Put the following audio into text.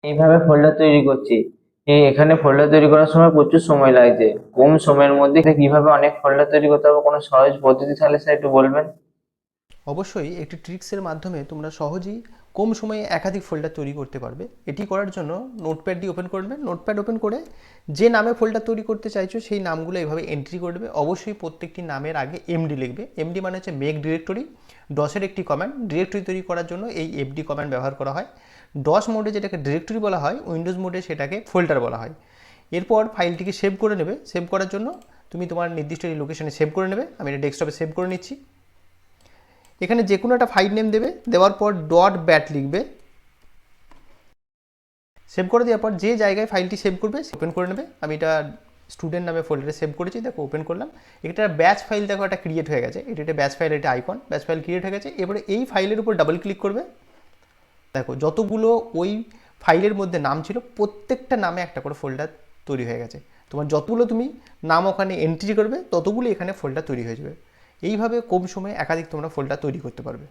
এইভাবে ফোল্ডার তৈরি করছি। এখানে ফোল্ডার তৈরি করার সময় প্রচুর সময় লাগছে, কম সময়ের মধ্যে কিভাবে অনেক ফোল্ডার তৈরি করতে হবে, কোনো সহজ পদ্ধতি থাকলে স্যার একটু বলবেন। অবশ্যই একটি ট্রিক্সের মাধ্যমে তোমরা সহজেই কম সময়ে একাধিক ফোল্ডার তৈরি করতে পারবে। এটি করার জন্য নোটপ্যাডটি ওপেন করবে, নোটপ্যাড ওপেন করে যে নামে ফোল্ডার তৈরি করতে চাইছো সেই নামগুলো এভাবে এন্ট্রি করবে। অবশ্যই প্রত্যেকটি নামের আগে এমডি লিখবে। এমডি মানে হচ্ছে মেক ডিরেক্টরি, ডসের একটি কমান্ড। ডিরেক্টরি তৈরি করার জন্য এই এফডি কমান্ড ব্যবহার করা হয়। ডস মোডে যেটাকে ডিরেক্টরি বলা হয়, উইন্ডোজ মোডে সেটাকে ফোল্ডার বলা হয়। এরপর ফাইলটিকে সেভ করে নেবে। সেভ করার জন্য তুমি তোমার নির্দিষ্ট এই লোকেশনে সেভ করে নেবে। আমি এটা ডেস্কটপে সেভ করে নিচ্ছি। এখানে যে কোনো একটা ফাইল নেম দেবে, দেওয়ার পর ডট ব্যাট লিখবে। সেভ করে দেওয়ার পর যে জায়গায় ফাইলটি সেভ করবে ওপেন করে নেবে। আমি এটা স্টুডেন্ট নামে ফোল্ডারে সেভ করেছি, দেখো ওপেন করলাম। এটা ব্যাচ ফাইল, দেখো একটা ক্রিয়েট হয়ে গেছে। এটা একটা ব্যাচ ফাইল, এটা আইকন, ব্যাচ ফাইল ক্রিয়েট হয়ে গেছে। এবারে এই ফাইলের উপর ডাবল ক্লিক করবে। দেখো যতগুলো ওই ফাইলের মধ্যে নাম ছিল প্রত্যেকটা নামে একটা করে ফোল্ডার তৈরি হয়ে গেছে। তোমার যতগুলো তুমি নাম ওখানে এন্ট্রি করবে ততগুলো এখানে ফোল্ডার তৈরি হয়ে যাবে। এইভাবে কম সময়ে একাধিক তোমরা ফোল্ডার তৈরি করতে পারবে।